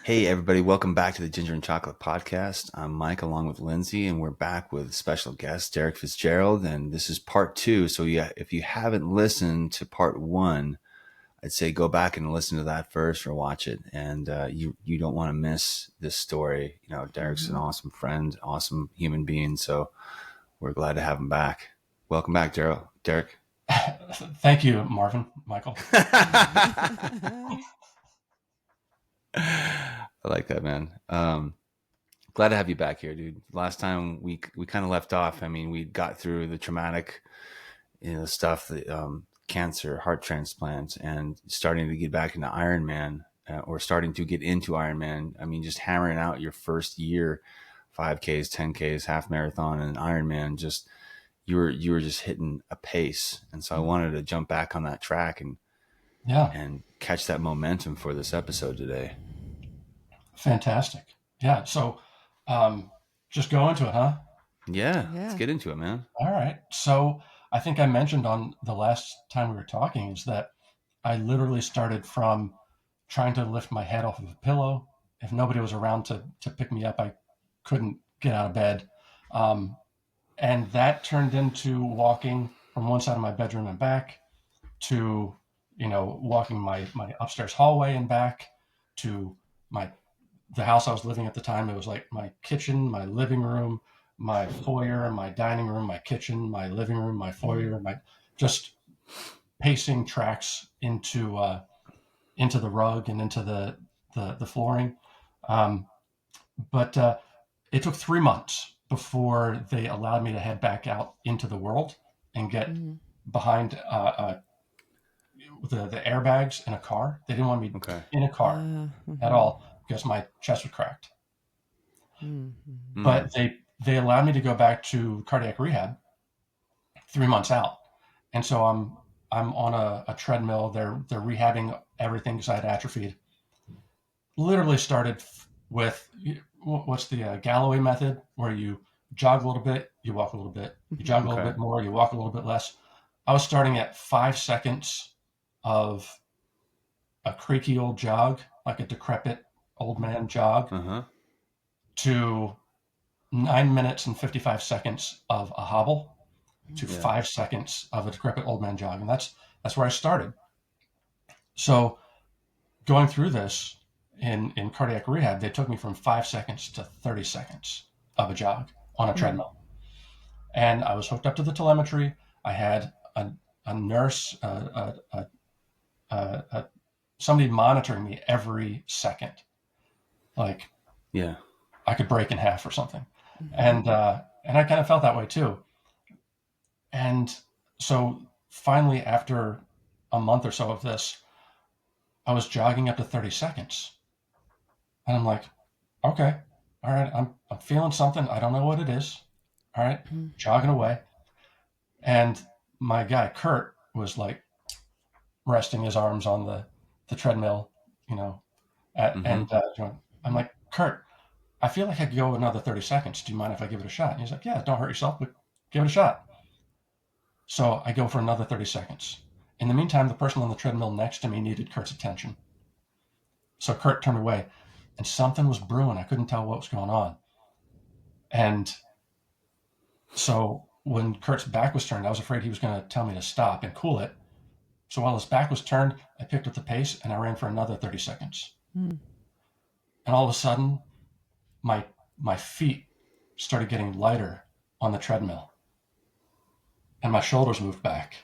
Hey, everybody, welcome back to the Ginger and Chocolate Podcast. I'm Mike along with Lindsay, and we're back with special guest Derek Fitzgerald. And this is part two. So, yeah, if you haven't listened to part one, I'd say go back and listen to that first or watch it. And you don't want to miss this story. You know, Derek's an awesome friend, awesome human being. So, we're glad to have him back. Welcome back, Derek. Thank you, Marvin, Michael. I like that, man. Glad to have you back here, dude. Last time we kind of left off. I mean, we got through the traumatic, stuff, the cancer, heart transplant, and starting to get back into Ironman, or starting to get into Ironman. I mean, just hammering out your first year, 5Ks, 10Ks, half marathon, and Ironman. Just you were just hitting a pace, and so I wanted to jump back on that track and catch that momentum for this episode today. Fantastic. Yeah. So, just go into it, huh? Yeah, let's get into it, man. All right. So, I think I mentioned on the last time we were talking is that I literally started from trying to lift my head off of a pillow. If nobody was around to pick me up, I couldn't get out of bed. And that turned into walking from one side of my bedroom and back to, walking my upstairs hallway and back to the house I was living at the time. It was like my kitchen, my living room, my foyer, my dining room, my kitchen, my living room, my foyer, my just pacing tracks into the rug and into the flooring. But it took 3 months before they allowed me to head back out into the world and get behind the airbags in a car. They didn't want me in a car at all because my chest was cracked. But they allowed me to go back to cardiac rehab 3 months out, and so I'm on a treadmill. They're rehabbing everything because I had atrophied. Literally started with what's the Galloway method, where you jog a little bit, you walk a little bit, you jog a little bit more, you walk a little bit less. I was starting at 5 seconds of a creaky old jog, like a decrepit old man jog, to 9 minutes and 55 seconds of a hobble, to 5 seconds of a decrepit old man jog. And that's where I started. So going through this in cardiac rehab, they took me from 5 seconds to 30 seconds of a jog on a treadmill. And I was hooked up to the telemetry. I had a nurse, somebody monitoring me every second. Like, I could break in half or something. And I kind of felt that way too. And so finally, after a month or so of this, I was jogging up to 30 seconds. And I'm like, okay, all right, I'm feeling something. I don't know what it is. All right, jogging away. And my guy, Kurt, was like resting his arms on the treadmill, and I'm like, Kurt, I feel like I could go another 30 seconds. Do you mind if I give it a shot? And he's like, yeah, don't hurt yourself, but give it a shot. So I go for another 30 seconds. In the meantime, the person on the treadmill next to me needed Kurt's attention. So Kurt turned away, and something was brewing. I couldn't tell what was going on. And so when Kurt's back was turned, I was afraid he was going to tell me to stop and cool it. So while his back was turned, I picked up the pace and I ran for another 30 seconds. And all of a sudden, my feet started getting lighter on the treadmill. And my shoulders moved back.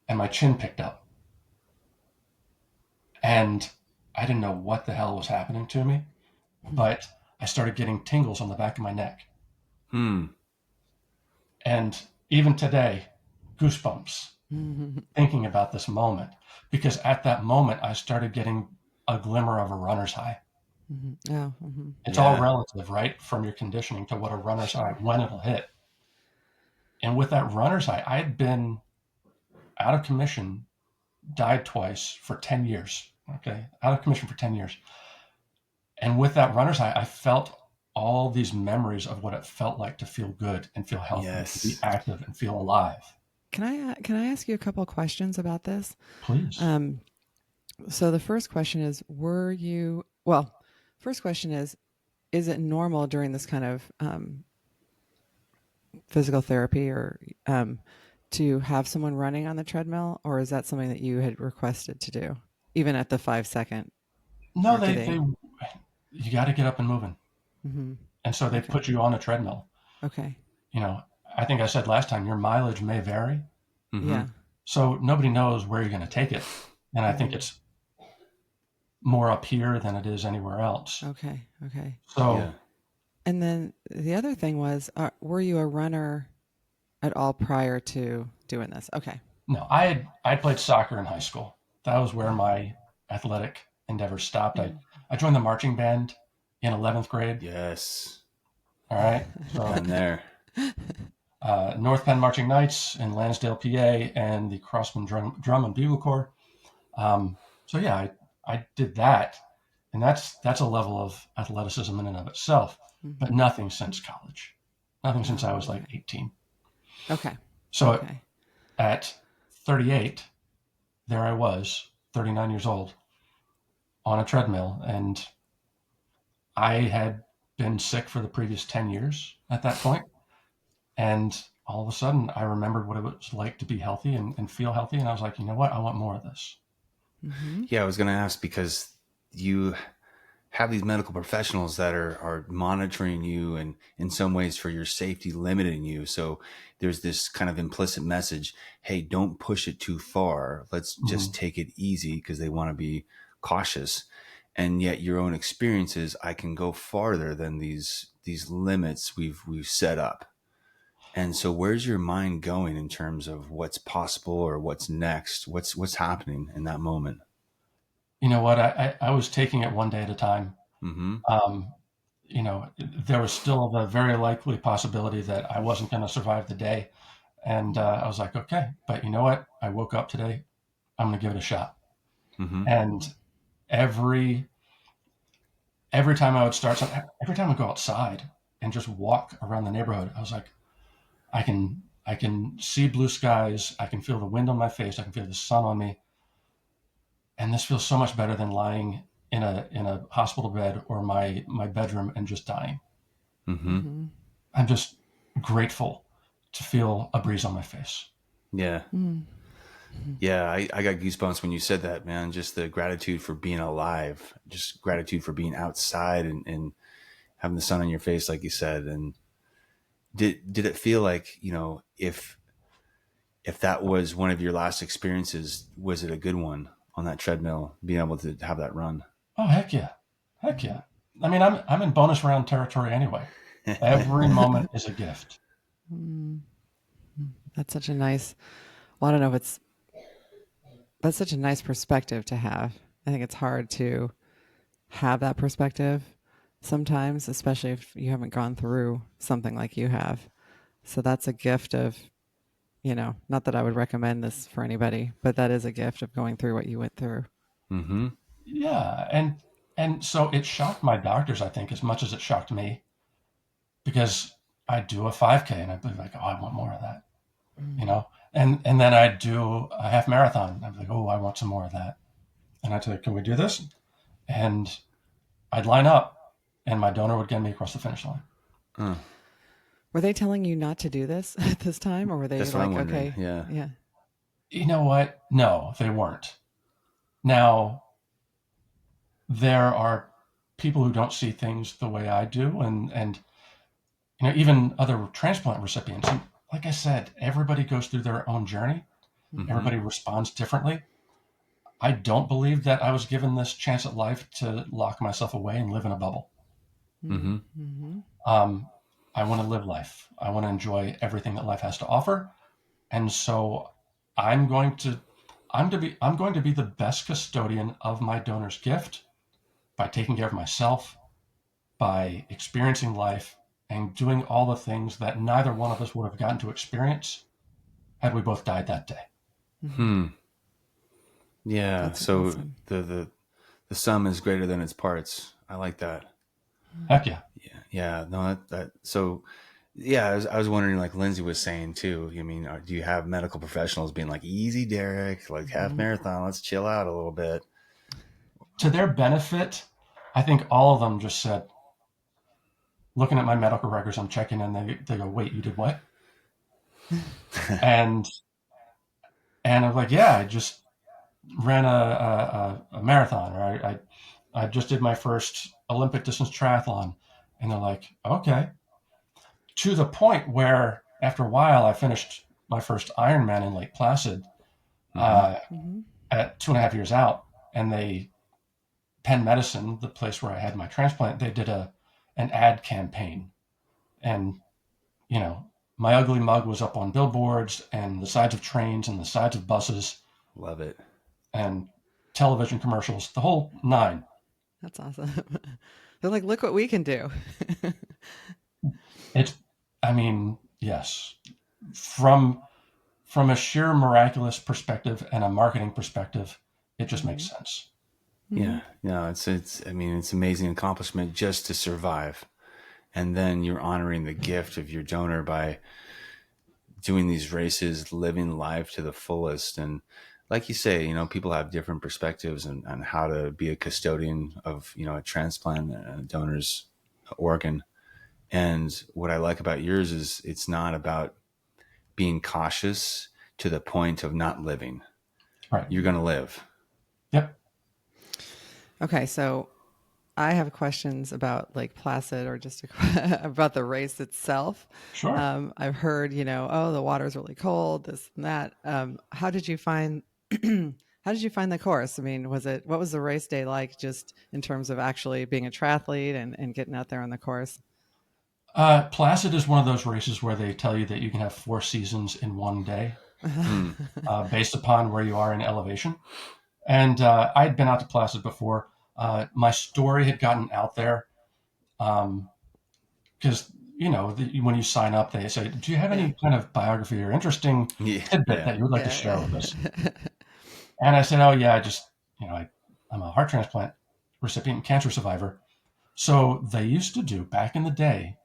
And my chin picked up. And I didn't know what the hell was happening to me, but I started getting tingles on the back of my neck. And even today, goosebumps thinking about this moment, because at that moment, I started getting a glimmer of a runner's high. It's all relative, right? From your conditioning to what a runner's high, when it'll hit. And with that runner's high, I had been out of commission, died twice for 10 years. Okay. Out of commission for 10 years. And with that runner's high, I felt all these memories of what it felt like to feel good and feel healthy, to be active and feel alive. Can I ask you a couple of questions about this? Please. So the first question is, were you Well, first question is it normal during this kind of physical therapy or to have someone running on the treadmill, or is that something that you had requested to do, even at the 5 second, No, or do they? you got to get up and moving. Mm-hmm. And so they Okay. put you on a treadmill. Okay. You know, I think I said last time, your mileage may vary. Mm-hmm. Yeah. So nobody knows where you're going to take it. And I think it's more up here than it is anywhere else. Okay. Okay. So, Yeah. And then the other thing was, were you a runner at all prior to doing this? Okay. no, I played soccer in high school. That was where my athletic endeavor stopped. I joined the marching band in 11th grade. Yes. All right. So Been there. North Penn Marching Knights in Lansdale, PA, and the Crossman Drum and Bugle Corps. So yeah, I did that, and that's a level of athleticism in and of itself, but nothing since college, nothing since I was like 18. Okay. So Okay. at 38, there I was, 39 years old, on a treadmill, and I had been sick for the previous 10 years at that point. And all of a sudden, I remembered what it was like to be healthy and feel healthy. And I was like, you know what? I want more of this. Mm-hmm. Yeah, I was going to ask because you have these medical professionals that are monitoring you and in some ways for your safety limiting you. So there's this kind of implicit message, hey, don't push it too far. Let's just take it easy because they want to be cautious. And yet your own experiences, I can go farther than these limits we've set up. And so where's your mind going in terms of what's possible or what's next? What's happening in that moment? You know what? I was taking it one day at a time. Mm-hmm. You know, there was still the very likely possibility that I wasn't going to survive the day. And I was like, okay, but you know what? I woke up today. I'm going to give it a shot. Mm-hmm. And every every time I would start something, every time I go outside and just walk around the neighborhood, I was like, I can see blue skies. I can feel the wind on my face. I can feel the sun on me. And this feels so much better than lying in a hospital bed or my bedroom and just dying. Mm-hmm. Mm-hmm. I'm just grateful to feel a breeze on my face. Yeah. Mm-hmm. Yeah. I got goosebumps when you said that, man. Just the gratitude for being alive, just gratitude for being outside and having the sun on your face, like you said. And did it feel like, if that was one of your last experiences, was it a good one on that treadmill, being able to have that run? Oh heck yeah, heck yeah. I mean, I'm in bonus round territory anyway. Every moment is a gift. Mm-hmm. That's such a nice, well, I don't know if that's such a nice perspective to have. I think it's hard to have that perspective sometimes, especially if you haven't gone through something like you have. So that's a gift of, not that I would recommend this for anybody, but that is a gift of going through what you went through. Mm-hmm. Yeah, and so it shocked my doctors, I think, as much as it shocked me, because I'd do a 5K and I'd be like, oh, I want more of that, you know? And then I'd do a half marathon. I'd be like, oh, I want some more of that. And I'd say, can we do this? And I'd line up and my donor would get me across the finish line. Were they telling you not to do this at this time, or were they That's what I'm like, wondering. okay, Yeah. yeah, You know what? No, they weren't. Now, there are people who don't see things the way I do, and even other transplant recipients. And like I said, everybody goes through their own journey. Mm-hmm. Everybody responds differently. I don't believe that I was given this chance at life to lock myself away and live in a bubble. Mm-hmm. Mm-hmm. I want to live life. I want to enjoy everything that life has to offer, and so I'm going to I'm going to be the best custodian of my donor's gift by taking care of myself, by experiencing life, and doing all the things that neither one of us would have gotten to experience had we both died that day. Hmm. Yeah. That's So awesome. the sum is greater than its parts. I like that. Heck yeah. Yeah. Yeah. No, so yeah, I was wondering, like Lindsay was saying too, I mean, do you have medical professionals being like, easy, Derek, like half marathon, let's chill out a little bit? To their benefit, I think all of them just said, looking at my medical records, I'm checking in. They go, wait, you did what? and I'm like, yeah, I just ran a marathon, or I just did my first Olympic distance triathlon. And they're like, okay. To the point where after a while, I finished my first Ironman in Lake Placid at 2.5 years out. And Penn Medicine, the place where I had my transplant, they did an ad campaign. And, my ugly mug was up on billboards and the sides of trains and the sides of buses. Love it. And television commercials, the whole nine. That's awesome. They're like, look what we can do. Yes. From a sheer miraculous perspective and a marketing perspective, it just makes sense. Yeah. No, it's amazing accomplishment just to survive. And then you're honoring the gift of your donor by doing these races, living life to the fullest. And like you say, people have different perspectives on how to be a custodian of, a transplant, a donor's organ. And what I like about yours is it's not about being cautious to the point of not living. Right. You're going to live. Yep. Okay. So I have questions about Lake Placid, or just about the race itself. Sure. I've heard, the water's really cold, this and that. How did you find the course? I mean, what was the race day like, just in terms of actually being a triathlete and getting out there on the course? Placid is one of those races where they tell you that you can have 4 seasons in one day, based upon where you are in elevation. And I'd been out to Placid before. My story had gotten out there because, when you sign up, they say, do you have any kind of biography or interesting tidbit that you would like to share with us? And I said, oh, yeah, I just, I'm a heart transplant recipient and cancer survivor. So they used to do, back in the day,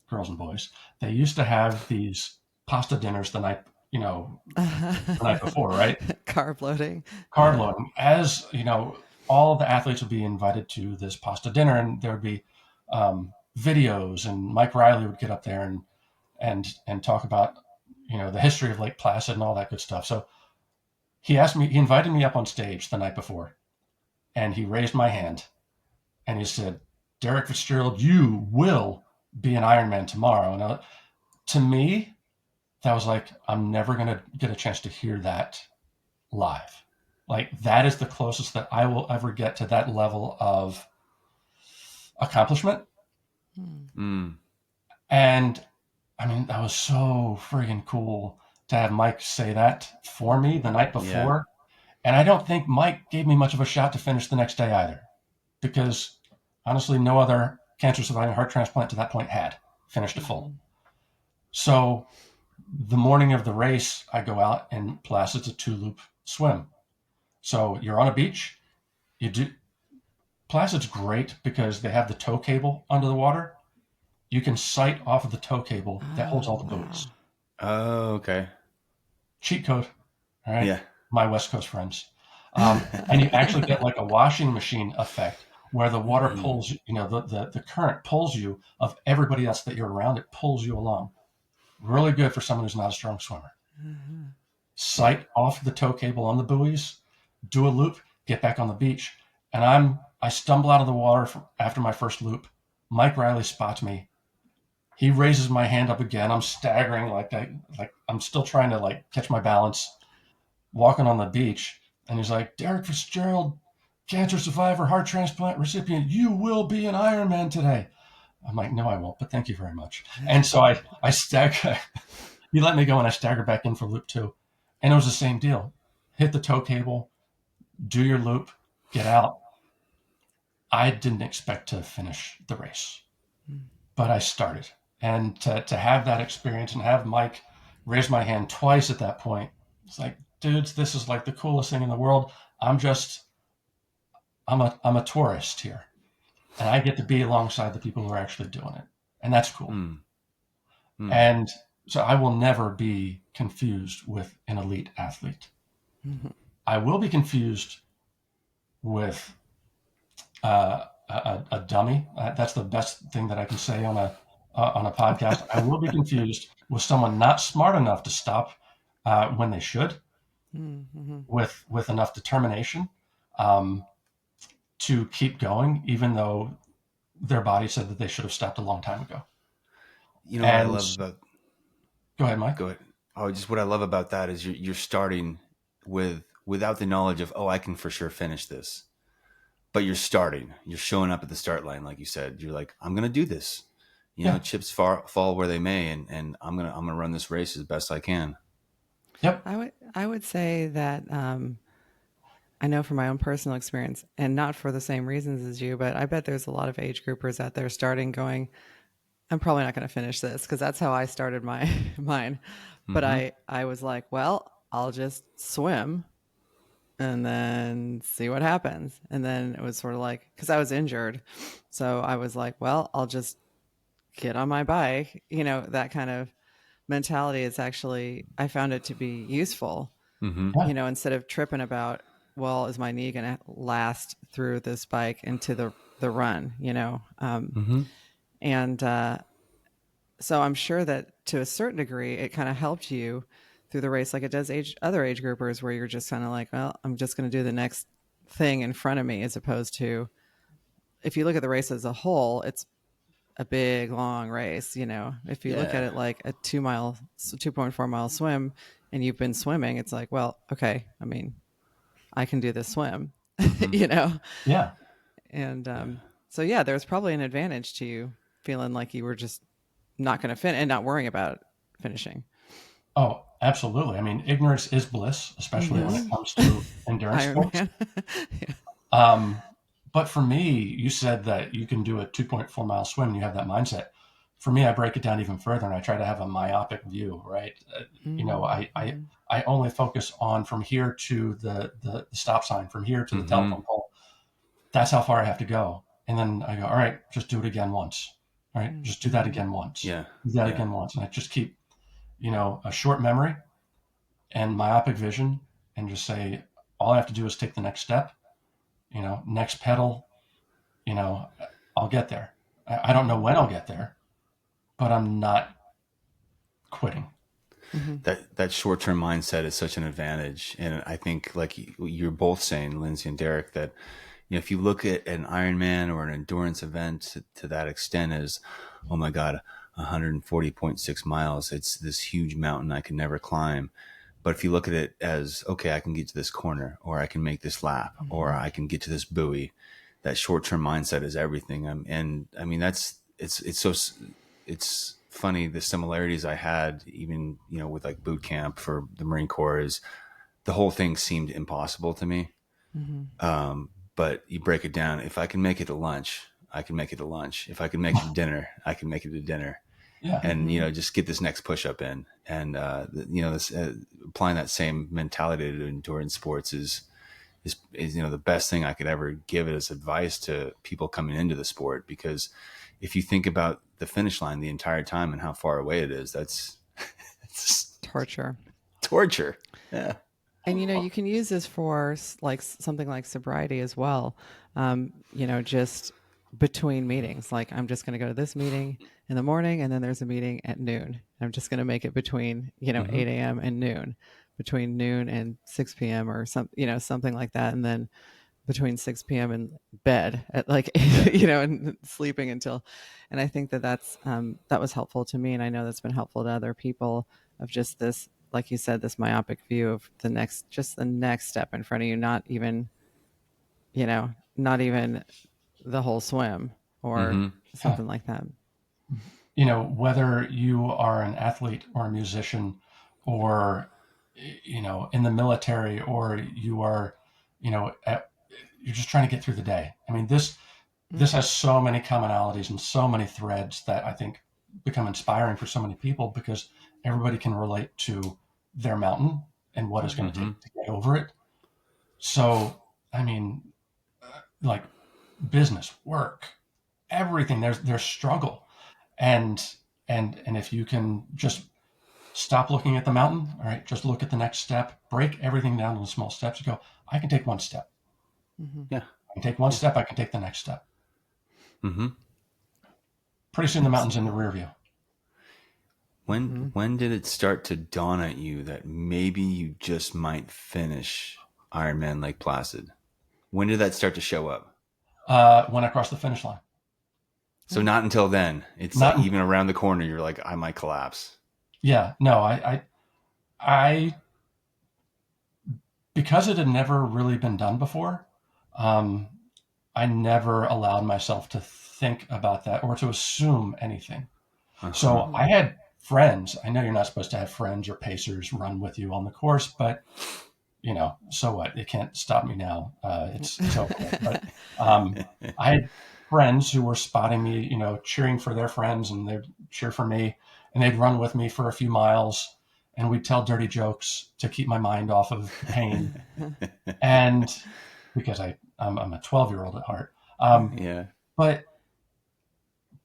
girls and boys, they used to have these pasta dinners the night before, right? Carb loading. Carb loading. As, all the athletes would be invited to this pasta dinner, and there would be videos, and Mike Riley would get up there and talk about, the history of Lake Placid and all that good stuff. So he invited me up on stage the night before, and he raised my hand and he said, Derek Fitzgerald, you will be an Ironman tomorrow. And to me, that was like, I'm never going to get a chance to hear that live. Like, that is the closest that I will ever get to that level of accomplishment. And I mean, that was so friggin' cool to have Mike say that for me the night before. Yeah. And I don't think Mike gave me much of a shot to finish the next day either, because honestly, no other cancer surviving heart transplant to that point had finished a full. So the morning of the race, I go out, and Placid's a 2-loop swim. So you're on a beach. Placid's great because they have the tow cable under the water. You can sight off of the tow cable that holds all the buoys. Oh, okay. Cheat code. All right. Yeah. My West Coast friends. And you actually get like a washing machine effect where the water pulls, the current pulls you of everybody else that you're around. It pulls you along. Really good for someone who's not a strong swimmer. Sight off the tow cable on the buoys, do a loop, get back on the beach. And I stumble out of the water after my first loop. Mike Riley spots me. He raises my hand up again. I'm staggering like I'm still trying to catch my balance, walking on the beach. And he's like, Derek Fitzgerald, cancer survivor, heart transplant recipient, you will be an Ironman today. I'm like, no, I won't, but thank you very much. And so I stagger. He let me go, and I staggered back in for loop 2. And it was the same deal. Hit the tow cable, do your loop, get out. I didn't expect to finish the race, but I started. And to have that experience and have Mike raise my hand twice at that point, it's like, dudes, this is like the coolest thing in the world. I'm a tourist here, and I get to be alongside the people who are actually doing it. And that's cool. And so I will never be confused with an elite athlete. I will be confused with a dummy. That's the best thing that I can say on a podcast. I will be confused with someone not smart enough to stop when they should, Mm-hmm. with enough determination um, to keep going, even though their body said that they should have stopped a long time ago. You know what I And love about go ahead, Mike. go ahead. Oh, just what I love about that is you're starting without the knowledge of, oh, I can for sure finish this. But you're starting. You're showing up at the start line, like you said. You're like, I'm gonna do this. You know, Yeah. chips fall where they may, and I'm gonna run this race as best I can. Yep. I would say that I know from my own personal experience, and not for the same reasons as you, but I bet there's a lot of age groupers out there starting going, I'm probably not going to finish this, because that's how I started my mine. But Mm-hmm. I was like, well, I'll just swim and then see what happens. And then it was sort of like, because I was injured, so I was like, well, I'll just get on my bike. That kind of mentality is actually, I found it to be useful. Mm-hmm. Yeah. Instead of tripping about, well, is my knee going to last through this bike into the run? Mm-hmm. And so I'm sure that to a certain degree, it kind of helped you through the race, like it does other age groupers, where you're just kind of like, well, I'm just going to do the next thing in front of me, as opposed to, if you look at the race as a whole, it's a big long race. If you look at Yeah. it like a 2.4 mile swim, and you've been swimming, it's like, well, okay, I mean, I can do this swim. Mm-hmm. you know Yeah. and Yeah. so yeah, there's probably an advantage to you feeling like you were just not going to finish and not worrying about finishing. Oh, absolutely. I mean, ignorance is bliss, especially when it Yes. comes to endurance sports. Ironman. Yeah. Um, but for me, you said that you can do a 2.4 mile swim and you have that mindset. For me, I break it down even further and I try to have a myopic view, right? Mm-hmm. I only focus on from here to the stop sign, from here to the Mm-hmm. telephone pole. That's how far I have to go. And then I go, all right, just do it again once. All right, just do that Mm-hmm. again once. Yeah. Do that Yeah. again once. And I just keep, a short memory and myopic vision, and just say, all I have to do is take the next step, next pedal, you know, I'll get there. I don't know when I'll get there, but I'm not quitting. Mm-hmm. That short term mindset is such an advantage, and I think, like you're both saying, Lindsay and Derek, that if you look at an Ironman or an endurance event to that extent as, oh my God, 140.6 miles, it's this huge mountain I can never climb. But if you look at it as, okay, I can get to this corner, or I can make this lap, or I can get to this buoy, that short-term mindset is everything. And I mean, it's funny, the similarities I had, even, with like boot camp for the Marine Corps, is the whole thing seemed impossible to me. Mm-hmm. But you break it down. If I can make it to lunch, I can make it to lunch. If I can make it to dinner, I can make it to dinner. Yeah. And just get this next push up in, and this applying that same mentality to endurance sports is the best thing I could ever give as advice to people coming into the sport. Because if you think about the finish line the entire time and how far away it is, that's it's Torture. torture. Yeah. And you can use this for like something like sobriety as well. Just between meetings, like, I'm just going to go to this meeting in the morning, and then there's a meeting at noon. I'm just going to make it between 8 a.m. and noon, between noon and 6 p.m. or something like that, and then between 6 p.m. and bed at like and sleeping until. And I think that was helpful to me, and I know that's been helpful to other people, of just this, like you said, this myopic view of the next step in front of you, not even the whole swim or Mm-hmm. Yeah. something like that. Whether you are an athlete or a musician, or, in the military, or you are, you're just trying to get through the day. I mean, this has so many commonalities and so many threads that I think become inspiring for so many people, because everybody can relate to their mountain and what it's going to Mm-hmm. take to get over it. So, I mean, like business, work, everything, there's struggle. And if you can just stop looking at the mountain, all right, just look at the next step, break everything down into small steps, and go, I can take one step. Mm-hmm. Yeah. I can take one Yeah. step, I can take the next step. Mm-hmm. Pretty soon the mountain's in the rear view. When did it start to dawn at you that maybe you just might finish Ironman Lake Placid? When did that start to show up? When I crossed the finish line. So not until then. It's Not like even around the corner, you're like, I might collapse. Yeah, no, I because it had never really been done before, I never allowed myself to think about that or to assume anything. Uh-huh. So I had friends. I know you're not supposed to have friends or pacers run with you on the course, but so what? It can't stop me now. It's okay. But I had friends who were spotting me, cheering for their friends, and they'd cheer for me, and they'd run with me for a few miles, and we'd tell dirty jokes to keep my mind off of pain. And because I'm a 12-year-old at heart, Yeah. but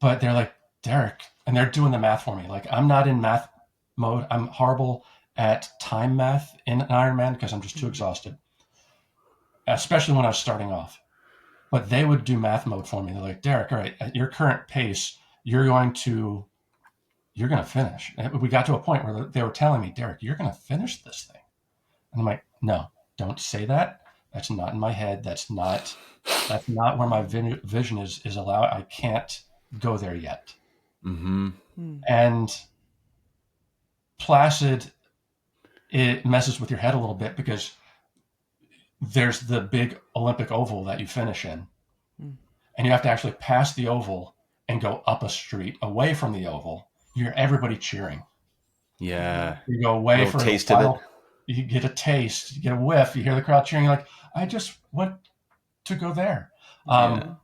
they're like, Derek, and they're doing the math for me. Like, I'm not in math mode. I'm horrible at time math in an Ironman because I'm just too exhausted, especially when I was starting off. But they would do math mode for me. They're like, Derek, all right, at your current pace, you're going to finish. And we got to a point where they were telling me, Derek, you're going to finish this thing. And I'm like, no, don't say that. That's not in my head. That's not where my vision is allowed. I can't go there yet. Mm-hmm. And Placid, it messes with your head a little bit because there's the big Olympic oval that you finish in, and you have to actually pass the oval and go up a street away from the oval. You hear everybody cheering. Yeah. You go away for a taste while, of it. You get a taste, you get a whiff, you hear the crowd cheering. You're like, I just want to go there. But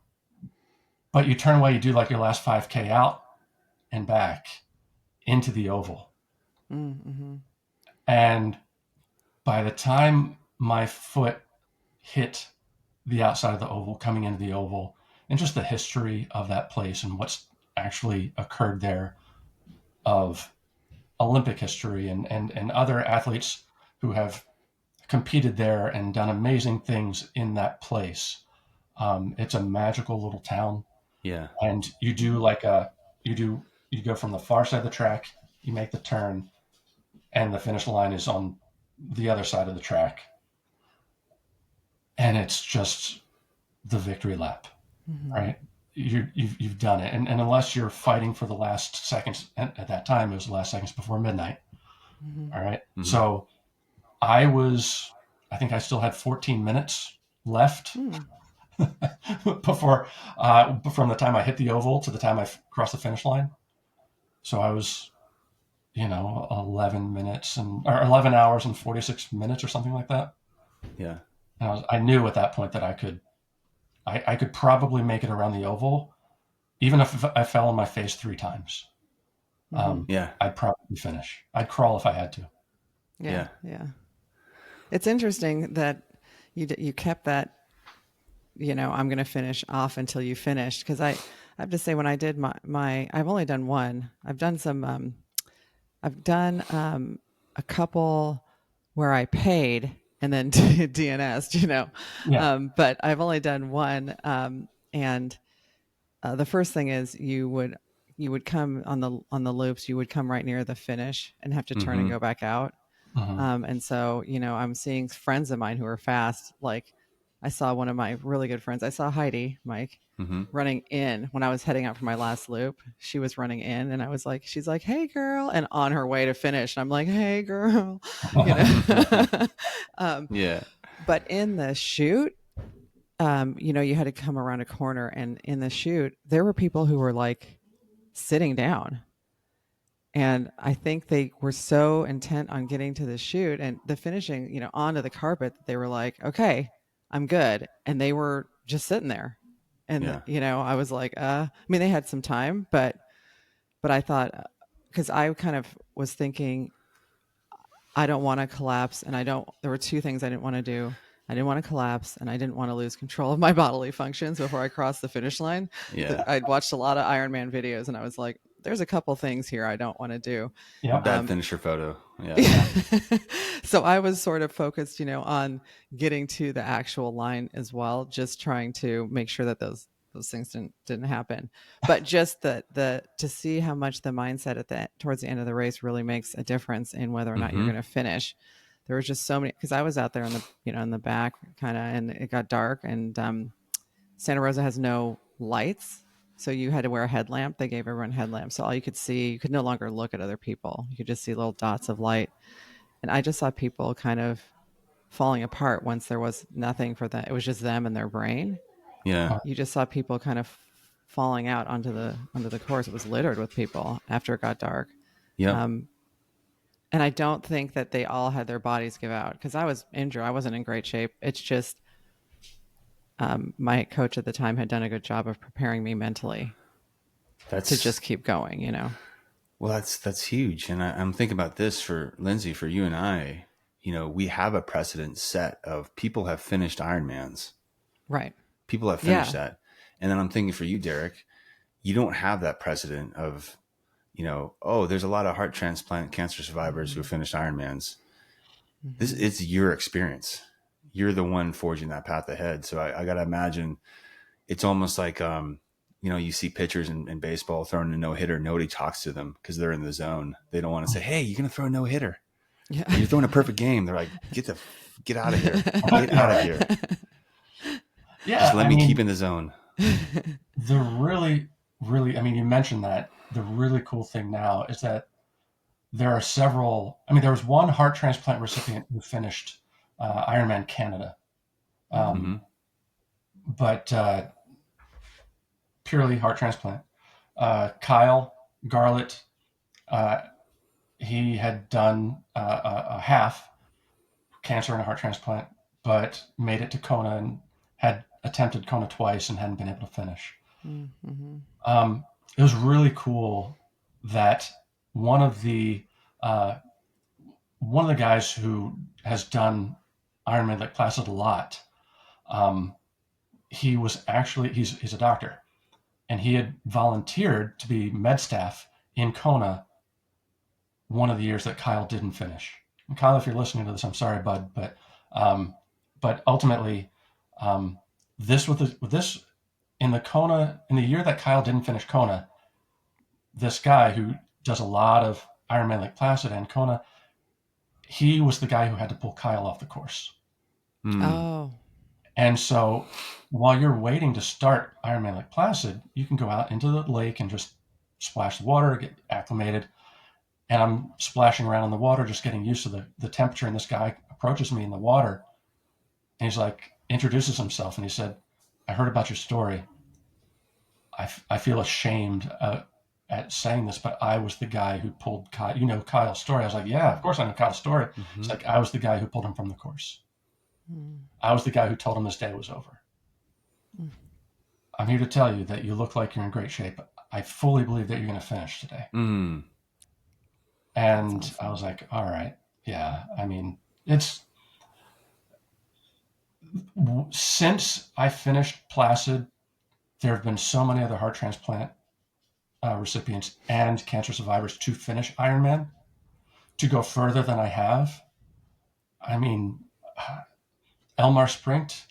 you turn away, you do like your last 5K out and back into the oval. Mm-hmm. And by the time my foot hit the outside of the oval, coming into the oval, and just the history of that place and what's actually occurred there of Olympic history and other athletes who have competed there and done amazing things in that place. It's a magical little town. Yeah. And you do you go from the far side of the track, you make the turn, and the finish line is on the other side of the track. And it's just the victory lap, right? You've done it. And unless you're fighting for the last seconds, at that time, it was the last seconds before midnight. All right. Mm-hmm. So I think I still had 14 minutes left before, from the time I hit the oval to the time I crossed the finish line. So I was, 11 hours and 46 minutes or something like that. Yeah. And I knew at that point that I could probably make it around the oval, even if I fell on my face 3 times. I'd probably finish. I'd crawl if I had to. Yeah. It's interesting that you kept that, I'm going to finish off until you finished. Because I have to say, when I did my I've only done one. I've done some. I've done a couple where I paid and then DNS'd, but I've only done one. And the first thing is you would come on the loops, you would come right near the finish and have to turn and go back out. And so, I'm seeing friends of mine who are fast. Like I saw one of my really good friends. I saw Heidi, Mike, running in when I was heading out for my last loop. She was running in and she's like, hey girl. And on her way to finish, and I'm like, hey girl, Yeah. But in the chute, you had to come around a corner, and in the chute, there were people who were like sitting down. And I think they were so intent on getting to the chute and the finishing, onto the carpet, that they were like, okay, I'm good. And they were just sitting there. And, I was like, they had some time, but I thought, because I kind of was thinking, I don't want to collapse. And there were 2 things I didn't want to do. I didn't want to collapse, and I didn't want to lose control of my bodily functions before I crossed the finish line. Yeah. I'd watched a lot of Ironman videos, and I was like, there's a couple things here I don't want to do. Yeah. Bad finisher photo. Yeah. So I was sort of focused, on getting to the actual line as well, just trying to make sure that those those things didn't happen. But just the to see how much the mindset towards the end of the race really makes a difference in whether or not you're going to finish. There was just so many, because I was out there in the in the back kind of, and it got dark, and Santa Rosa has no lights, so you had to wear a headlamp. They gave everyone headlamps, so all you could see, you could no longer look at other people. You could just see little dots of light, and I just saw people kind of falling apart once there was nothing for them. It was just them and their brain. Yeah. You just saw people kind of falling out onto the course. It was littered with people after it got dark. Yeah. And I don't think that they all had their bodies give out, because I was injured. I wasn't in great shape. It's just my coach at the time had done a good job of preparing me mentally to just keep going, Well, that's huge. And I'm thinking about this for Lindsay, for you and I. We have a precedent set of people have finished Ironmans. Right. People have finished that. And then I'm thinking for you, Derek, you don't have that precedent of, there's a lot of heart transplant cancer survivors who finished Ironmans. This is your experience. You're the one forging that path ahead. So I got to imagine it's almost like, you see pitchers in baseball throwing a no-hitter. Nobody talks to them because they're in the zone. They don't want to say, hey, you're going to throw a no-hitter. Yeah. You're throwing a perfect game. They're like, get out of here. Get out of here. Yeah. Just let me keep in the zone. The really, you mentioned that. The really cool thing now is that there are several, there was one heart transplant recipient who finished Ironman Canada. But purely heart transplant. Kyle Garlett, he had done a half cancer and a heart transplant, but made it to Kona and had attempted Kona twice and hadn't been able to finish. It was really cool that one of the guys who has done Ironman Lake Placid a lot, he was actually, he's a doctor, and he had volunteered to be med staff in Kona one of the years that Kyle didn't finish. And Kyle, if you're listening to this, I'm sorry, bud, but ultimately, this in the year that Kyle didn't finish Kona, this guy who does a lot of Ironman Lake Placid and Kona, he was the guy who had to pull Kyle off the course. Oh. And so while you're waiting to start Ironman Lake Placid, you can go out into the lake and just splash the water, get acclimated. And I'm splashing around in the water, just getting used to the temperature. And this guy approaches me in the water, and he's like, introduces himself. And he said, I heard about your story. I feel ashamed at saying this, but I was the guy who pulled Kyle. You know Kyle's story. I was like, yeah, of course I know Kyle's story. It's like, I was the guy who pulled him from the course. I was the guy who told him his day was over. I'm here to tell you that you look like you're in great shape. I fully believe that you're going to finish today. And awesome. I was like, all right. Yeah. Since I finished Placid, there have been so many other heart transplant recipients and cancer survivors to finish Ironman, to go further than I have. Elmar Springt,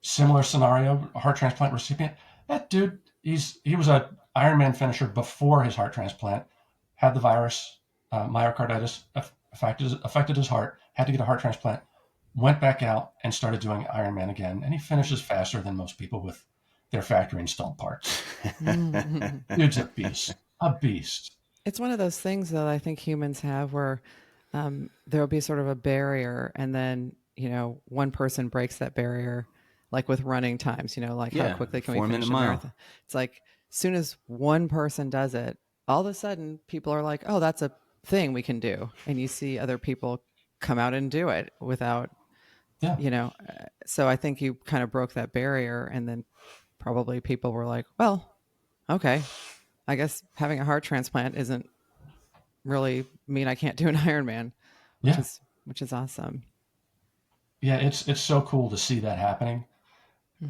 similar scenario, heart transplant recipient. That dude, he was a Ironman finisher before his heart transplant, had the virus, myocarditis affected his heart, had to get a heart transplant, went back out and started doing Ironman again. And he finishes faster than most people with their factory installed parts. Dude's a beast. It's one of those things that I think humans have where there'll be sort of a barrier, and then, one person breaks that barrier, like with running times, like how quickly can we finish a marathon? It's like, as soon as one person does it, all of a sudden people are like, oh, that's a thing we can do. And you see other people come out and do it without, so I think you kind of broke that barrier, and then probably people were like, well, okay, I guess having a heart transplant isn't really mean I can't do an Ironman, which is awesome. Yeah, it's so cool to see that happening.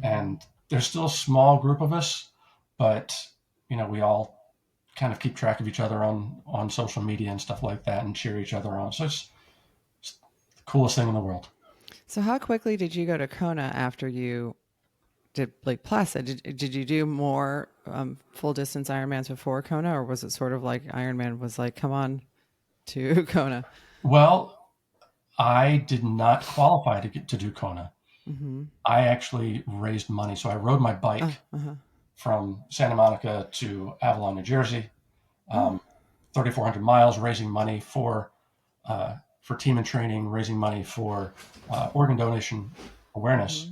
And there's still a small group of us, but we all kind of keep track of each other on social media and stuff like that, and cheer each other on. So it's the coolest thing in the world. So how quickly did you go to Kona after you did Lake Placid. Did you do more full distance Ironmans before Kona, or was it sort of like Ironman was like, come on to Kona? Well, I did not qualify to do Kona. Mm-hmm. I actually raised money. So I rode my bike from Santa Monica to Avalon, New Jersey, 3,400 miles, raising money for Team in Training, raising money for organ donation awareness,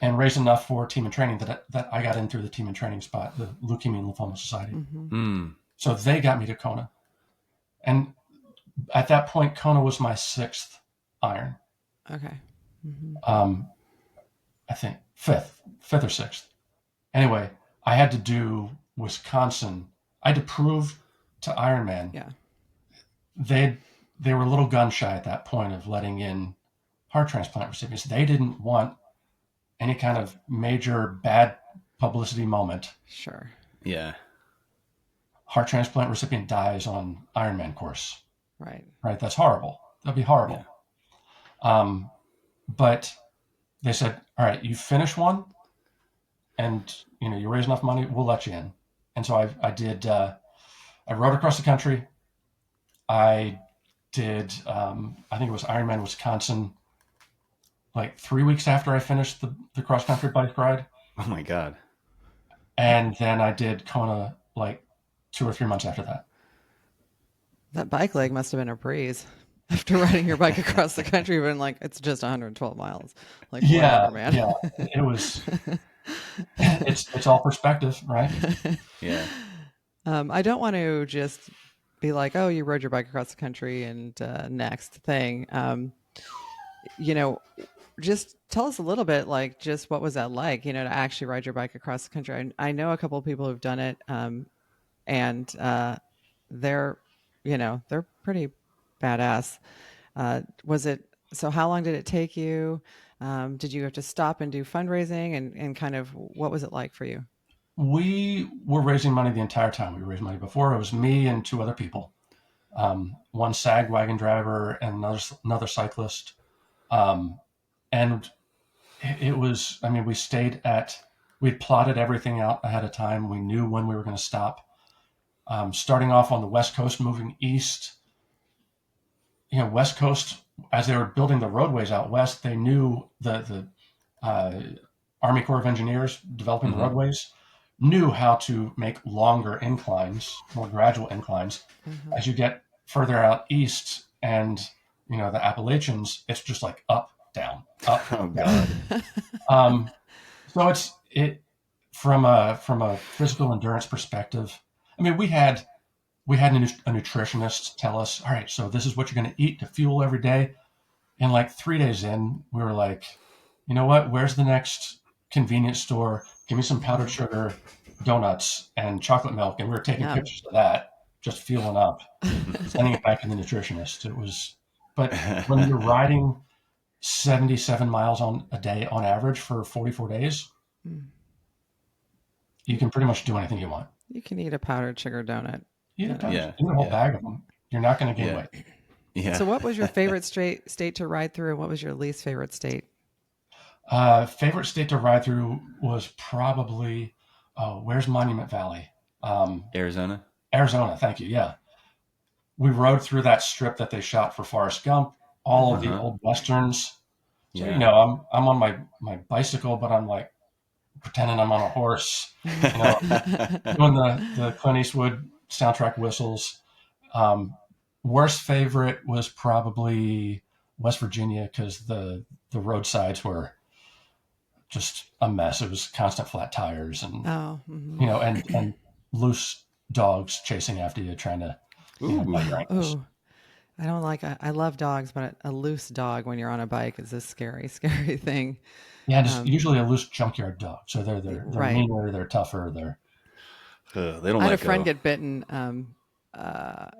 and raised enough for Team in Training that I got in through the Team in Training spot, the Leukemia and Lymphoma Society. So they got me to Kona. And at that point, Kona was my 6th Iron. Okay. I think fifth or 6th. Anyway, I had to do Wisconsin. I had to prove to Ironman. Yeah. They were a little gun shy at that point of letting in heart transplant recipients. They didn't want any kind of major bad publicity moment. Sure. Yeah. Heart transplant recipient dies on Ironman course. Right. Right. That's horrible. That'd be horrible. Yeah. But they said, all right, you finish one and you raise enough money, we'll let you in. And so I did, I rode across the country. I did, I think it was Ironman Wisconsin, like 3 weeks after I finished the cross country bike ride. Oh my God. And then I did Kona like 2 or 3 months after that. That bike leg must have been a breeze after riding your bike across the country, but like, it's just 112 miles. Like, whatever, man. Yeah. It was, it's all perspective, right? Yeah. I don't want to just be like, oh, you rode your bike across the country and next thing. Just tell us a little bit, like, just what was that like, to actually ride your bike across the country. I know a couple of people who've done it, and they're pretty badass. So how long did it take you? Did you have to stop and do fundraising and kind of what was it like for you? We were raising money the entire time. We raised money before. It was me and 2 other people, one sag wagon driver and another cyclist. And it was, we'd plotted everything out ahead of time. We knew when we were going to stop. Starting off on the West Coast, moving east, West Coast, as they were building the roadways out west, they knew the Army Corps of Engineers developing the roadways knew how to make longer inclines, more gradual inclines. As you get further out east and, the Appalachians, it's just like up, down, up. Oh God. So it from a physical endurance perspective. We had a nutritionist tell us, all right, so this is what you're going to eat to fuel every day. And like 3 days in, we were like, you know what? Where's the next convenience store? Give me some powdered sugar, donuts, and chocolate milk. And we were taking pictures of that, just fueling up, sending it back to the nutritionist. But when you're riding 77 miles on a day on average for 44 days, you can pretty much do anything you want. You can eat a powdered sugar donut. Eat a whole bag of them. You're not going to gain weight. Yeah. So what was your favorite state to ride through, and what was your least favorite state? Favorite state to ride through was probably, where's Monument Valley? Arizona? Arizona, thank you, yeah. We rode through that strip that they shot for Forrest Gump, all of the old Westerns. So, I'm on my bicycle, but I'm like pretending I'm on a horse, doing the Clint Eastwood soundtrack whistles. Worst favorite was probably West Virginia because the roadsides were just a mess. It was constant flat tires and and loose dogs chasing after you, trying to bite your ankles. Ooh. I love dogs, but a loose dog when you're on a bike is a scary, scary thing. Yeah, just usually a loose junkyard dog. So they're meaner, they're tougher, they don't. I had a friend get bitten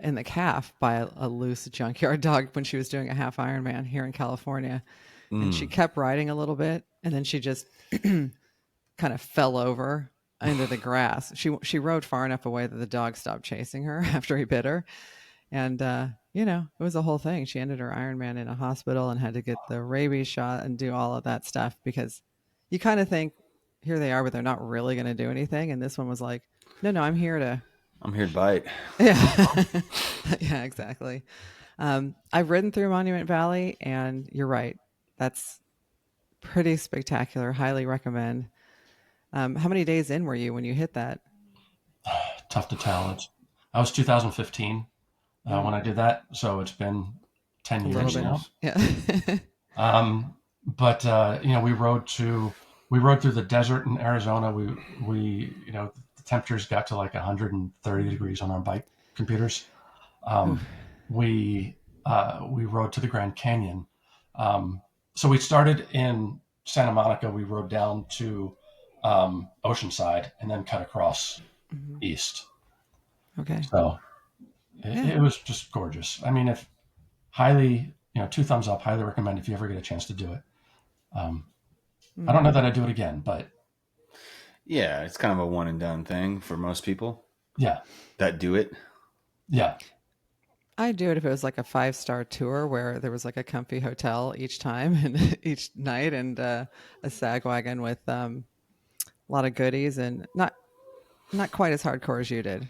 in the calf by a loose junkyard dog when she was doing a half Ironman here in California, and she kept riding a little bit, and then she just kind of fell over into the grass. She rode far enough away that the dog stopped chasing her after he bit her, and it was a whole thing. She ended her Ironman in a hospital and had to get the rabies shot and do all of that stuff because you kind of think here they are, but they're not really going to do anything. And this one was like, no, I'm here to bite. Yeah. Yeah, exactly. I've ridden through Monument Valley, and you're right. That's pretty spectacular. Highly recommend. How many days in were you when you hit that? Tough to tell. I was 2015 when I did that, so it's been 10 A little years bit. now. Yeah. But we rode through the desert in Arizona. We the temperatures got to like 130 degrees on our bike computers. We rode to the Grand Canyon. So we started in Santa Monica. We rode down to Oceanside and then cut across east. Okay. So it was just gorgeous. I mean, if highly, 2 thumbs up, highly recommend if you ever get a chance to do it. I don't know that I'd do it again, but yeah, it's kind of a one and done thing for most people. Yeah, that do it. Yeah, I'd do it if it was like a 5-star tour where there was like a comfy hotel each time and each night, and a sag wagon with a lot of goodies, and not quite as hardcore as you did.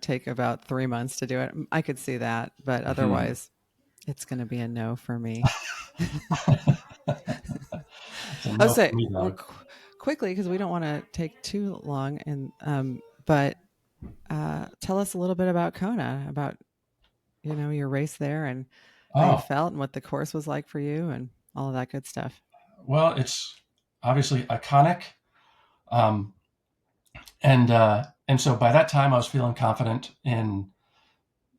Take about 3 months to do it. I could see that, but otherwise, it's going to be a no for me. I'll say quickly, because we don't want to take too long, and but tell us a little bit about Kona, about your race there, and how you felt, and what the course was like for you, and all of that good stuff. Well, it's obviously iconic, and so by that time I was feeling confident in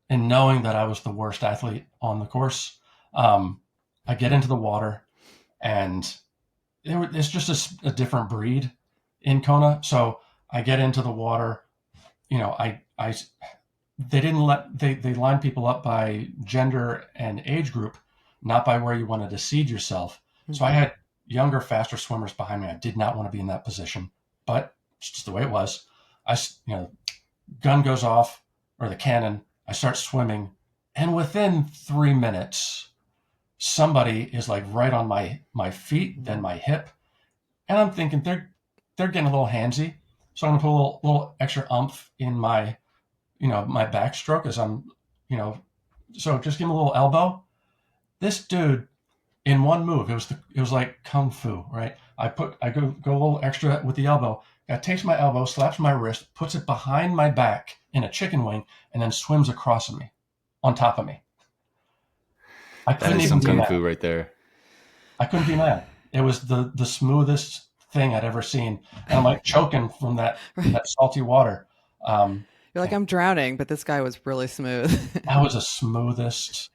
knowing that I was the worst athlete on the course. I get into the water, and it's just a different breed in Kona. So I get into the water, they line people up by gender and age group, not by where you wanted to seed yourself. Mm-hmm. So I had younger, faster swimmers behind me. I did not want to be in that position, but it's just the way it was. Gun goes off, or the cannon. I start swimming, and within 3 minutes, somebody is like right on my feet, then my hip, and I'm thinking they're getting a little handsy. So I'm gonna put a little extra oomph in my my backstroke as I'm, so just give him a little elbow. This dude, in one move, it was like kung fu, right? I go a little extra with the elbow. Guy takes my elbow, slaps my wrist, puts it behind my back in a chicken wing, and then swims across me, on top of me. I couldn't that is even some kung mad. fu right there. I couldn't be mad. It was the smoothest thing I'd ever seen, and I'm like choking from that salty water. You're like, I'm drowning, but this guy was really smooth. That was the smoothest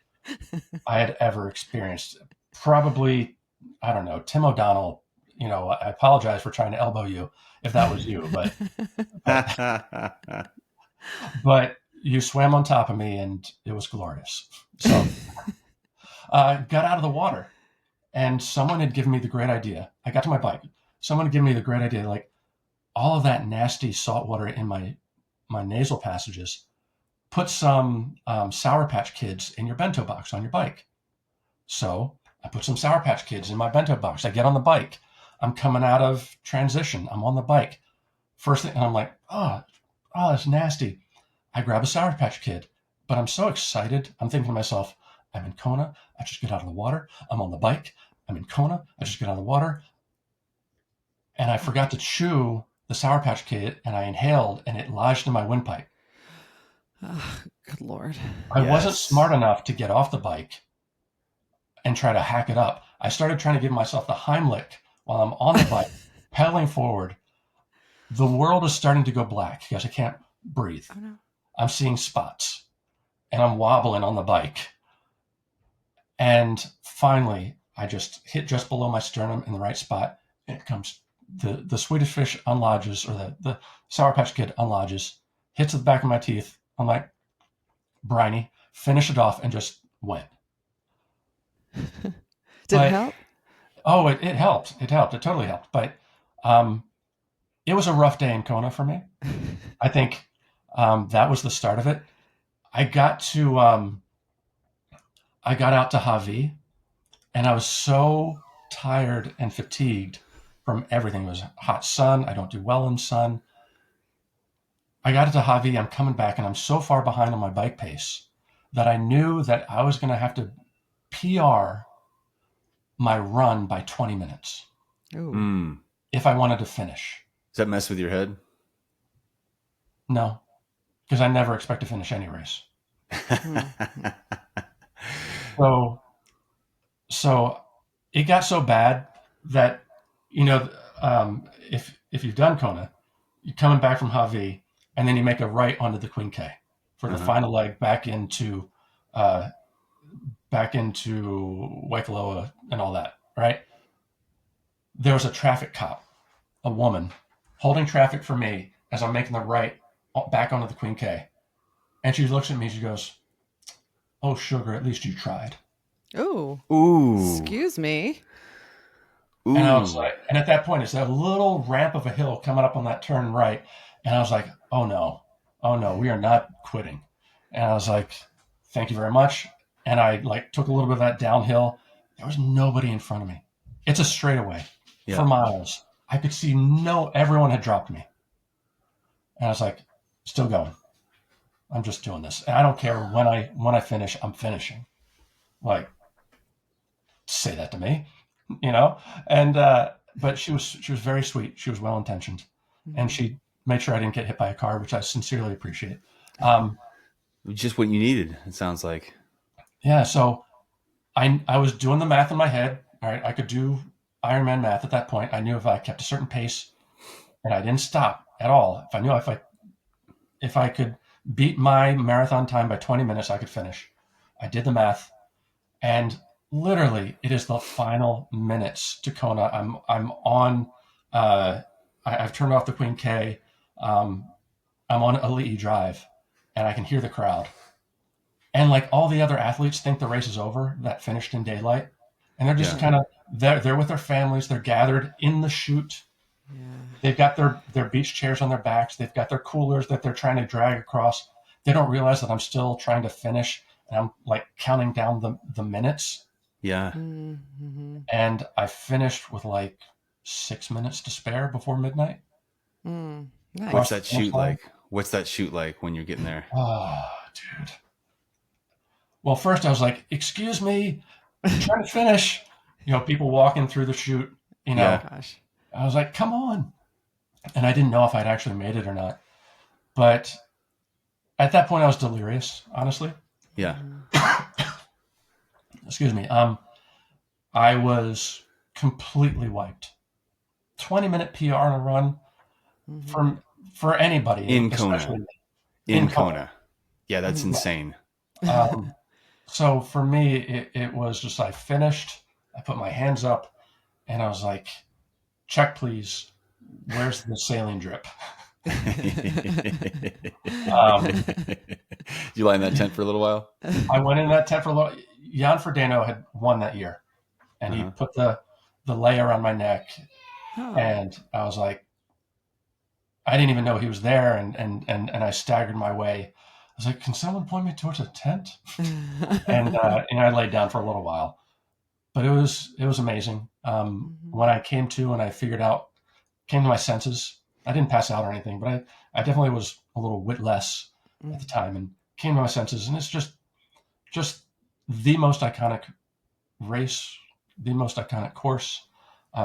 I had ever experienced. Probably, I don't know, Tim O'Donnell, I apologize for trying to elbow you if that was you, but you swam on top of me, and it was glorious. So got out of the water, and someone had given me the great idea. I got to my bike. Someone had given me the great idea, like, all of that nasty salt water in my nasal passages, put some Sour Patch Kids in your bento box on your bike. So I put some Sour Patch Kids in my bento box. I get on the bike. I'm coming out of transition. I'm on the bike. First thing, and I'm like, oh, that's nasty. I grab a Sour Patch Kid, but I'm so excited. I'm thinking to myself, I'm in Kona. I just get out of the water. I'm on the bike. I'm in Kona. I just get out of the water. And I forgot to chew the Sour Patch Kid, and I inhaled, and it lodged in my windpipe. Oh, good Lord. I wasn't smart enough to get off the bike and try to hack it up. I started trying to give myself the Heimlich while I'm on the bike, pedaling forward. The world is starting to go black because I can't breathe. Oh, no. I'm seeing spots, and I'm wobbling on the bike. And finally, I just hit just below my sternum in the right spot, and it comes, the Swedish fish unlodges, or the Sour Patch Kid unlodges, hits the back of my teeth. I'm like, briny, finish it off, and just went. Did it help? Oh, it helped. It helped. It totally helped. But it was a rough day in Kona for me. I think that was the start of it. I got out to Hawi, and I was so tired and fatigued from everything. It was hot sun. I don't do well in sun. I got it to Javi. I'm coming back, and I'm so far behind on my bike pace that I knew that I was going to have to PR my run by 20 minutes if I wanted to finish. Does that mess with your head? No, because I never expect to finish any race. So it got so bad that, if you've done Kona, you're coming back from Javi, and then you make a right onto the Queen K for the final leg back into Waikoloa and all that, right? There was a traffic cop, a woman, holding traffic for me as I'm making the right back onto the Queen K. And she looks at me, she goes, "Oh, sugar, at least you tried." Ooh. Excuse me. Ooh. And I was like, and at that point, it's that little ramp of a hill coming up on that turn right. And I was like, oh no, we are not quitting. And I was like, thank you very much. And I took a little bit of that downhill. There was nobody in front of me. It's a straightaway for miles. I could see everyone had dropped me. And I was like, still going. I'm just doing this. And I don't care when I finish, I'm finishing. Like, say that to me, And but she was very sweet. She was well intentioned, and she made sure I didn't get hit by a car, which I sincerely appreciate. Just what you needed, it sounds like. Yeah. So I was doing the math in my head. All right, I could do Ironman math at that point. I knew if I kept a certain pace and I didn't stop at all, if I could beat my marathon time by 20 minutes, I could finish. I did the math, and literally, it is the final minutes to Kona. I'm on. I've turned off the Queen K. I'm on Ali'i Drive, and I can hear the crowd. And like all the other athletes think the race is over that finished in daylight, and they're just kind of they're with their families. They're gathered in the chute. Yeah. They've got their beach chairs on their backs. They've got their coolers that they're trying to drag across. They don't realize that I'm still trying to finish, and I'm like counting down the minutes. Yeah. Mm-hmm. And I finished with 6 minutes to spare before midnight. Nice. What's that shoot like? What's that shoot like when you're getting there? Oh, dude. Well, first I was like, excuse me, I'm trying to finish. People walking through the chute, Gosh. I was like, come on. And I didn't know if I'd actually made it or not. But at that point I was delirious, honestly. Yeah. Excuse me. I was completely wiped. 20-minute PR on a run for anybody in Kona. In Kona. Yeah, that's insane. So for me, it was just I finished. I put my hands up, and I was like, "Check, please. Where's the saline drip?" You lie in that tent for a little while? I went in that tent for a little. Jan Frodeno had won that year, and he put the lei around my neck, and I was like, I didn't even know he was there, and I staggered my way. I was like, can someone point me towards a tent? and I laid down for a little while, but it was amazing. When I came to and I came to my senses, I didn't pass out or anything, but I definitely was a little witless at the time, and came to my senses, and it's just the most iconic race, the most iconic course.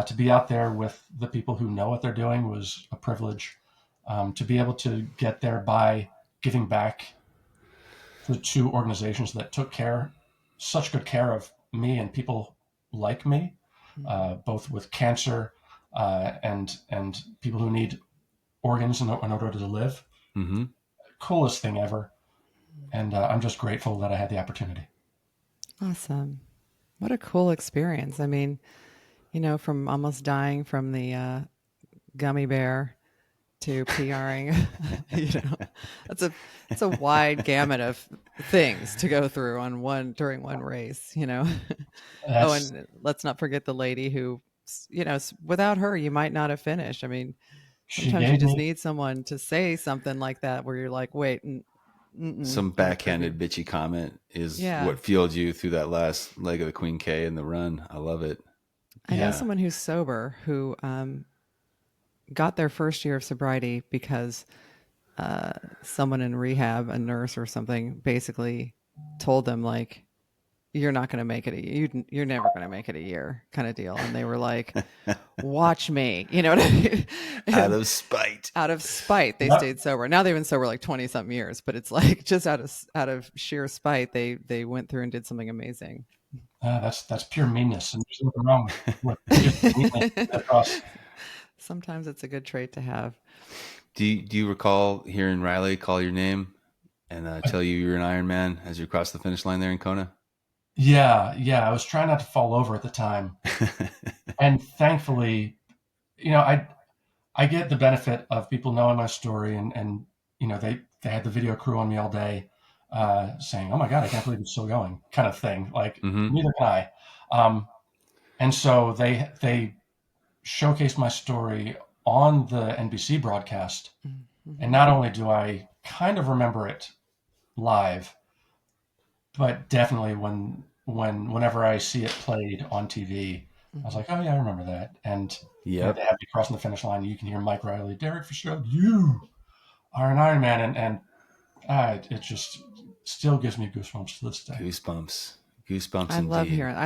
To be out there with the people who know what they're doing was a privilege. To be able to get there by giving back to two organizations that took such good care of me and people like me, both with cancer and people who need organs in order to live. Mm-hmm. Coolest thing ever. And I'm just grateful that I had the opportunity. Awesome. What a cool experience. I mean, from almost dying from the gummy bear to PRing, it's a wide gamut of things to go through during one race, Oh, and let's not forget the lady who, without her, you might not have finished. I mean, sometimes you just need someone to say something like that where you're like, wait, some backhanded bitchy comment is what fueled you through that last leg of the Queen K and the run. I love it. I know someone who's sober who got their first year of sobriety because someone in rehab, a nurse or something, basically told them like, "You're not going to make it. You're never going to make it a year," kind of deal. And they were like, "Watch me," you know what I mean? Out of spite. Out of spite, they stayed sober. Now they've been sober like 20 something years, but it's like just out of sheer spite, they went through and did something amazing. That's pure meanness, and there's nothing wrong with Sometimes it's a good trait to have. Do you recall hearing Riley call your name and tell you you're an Ironman as you crossed the finish line there in Kona? Yeah. I was trying not to fall over at the time, and thankfully, I get the benefit of people knowing my story, and they had the video crew on me all day, saying, "Oh my God, I can't believe it's still going," kind of thing. Like neither can I. And so they showcased my story on the NBC broadcast. Mm-hmm. And not only do I kind of remember it live, but definitely whenever I see it played on TV, I was like, oh yeah, I remember that. And they have me crossing the finish line. You can hear Mike Riley, Derek Fitzgerald, you are an Ironman. And it just still gives me goosebumps to this day. Goosebumps. I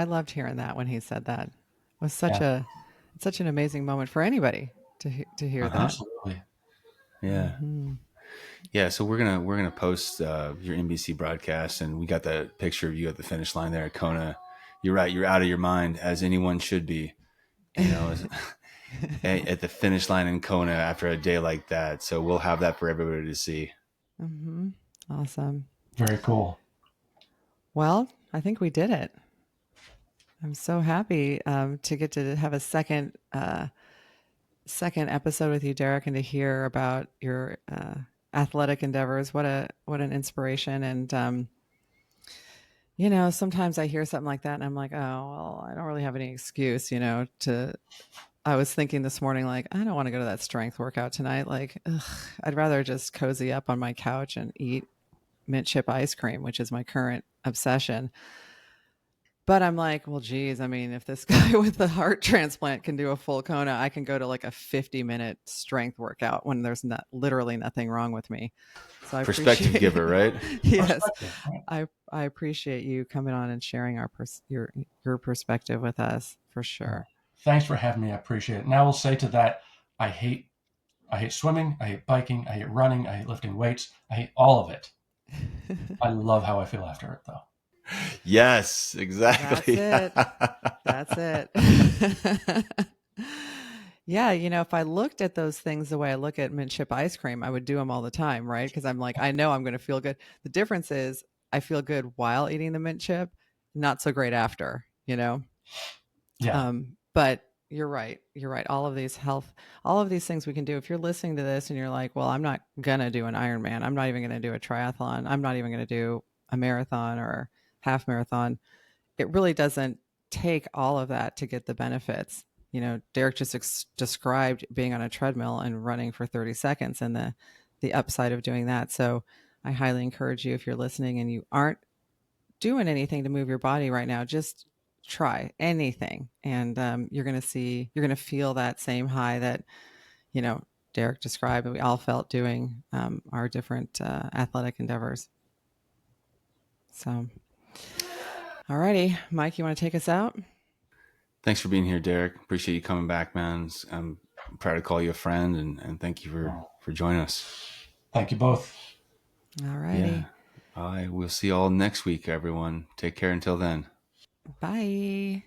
loved hearing that when he said that. It was such an amazing moment for anybody to hear that. Absolutely. Yeah. Mm-hmm. Yeah. So we're gonna post your NBC broadcast, and we got the picture of you at the finish line there at Kona. You're right. You're out of your mind, as anyone should be. At the finish line in Kona after a day like that. So we'll have that for everybody to see. Mm-hmm. Awesome. Very cool. Well, I think we did it. I'm so happy to get to have a second episode with you, Derek, and to hear about your athletic endeavors. What an inspiration! And sometimes I hear something like that, and I'm like, oh, well, I don't really have any excuse, I was thinking this morning, like, I don't want to go to that strength workout tonight. Like, I'd rather just cozy up on my couch and eat mint chip ice cream, which is my current obsession. But I'm like, well, geez, I mean, if this guy with the heart transplant can do a full Kona, I can go to like a 50-minute strength workout when there's literally nothing wrong with me. So perspective giver, right? Yes. I appreciate you coming on and sharing your perspective with us, for sure. Thanks for having me. I appreciate it. And I will say to that, I hate swimming. I hate biking. I hate running. I hate lifting weights. I hate all of it. I love how I feel after it, though. Yes, exactly. That's it. Yeah, if I looked at those things the way I look at mint chip ice cream, I would do them all the time, right? Because I'm like, I know I'm going to feel good. The difference is I feel good while eating the mint chip, not so great after, Yeah. But you're right. All of these things we can do. If you're listening to this and you're like, well, I'm not going to do an Ironman. I'm not even going to do a triathlon. I'm not even going to do a marathon or half marathon. It really doesn't take all of that to get the benefits. Derek just described being on a treadmill and running for 30 seconds and the upside of doing that. So I highly encourage you, if you're listening and you aren't doing anything to move your body right now, just try anything. And you're going to feel that same high that, Derek described and we all felt doing our different athletic endeavors. So, all righty, Mike, you want to take us out? Thanks for being here, Derek. Appreciate you coming back, man. I'm proud to call you a friend, and thank you for joining us. Thank you both. All righty. Yeah. We'll see you all next week, everyone. Take care until then. Bye.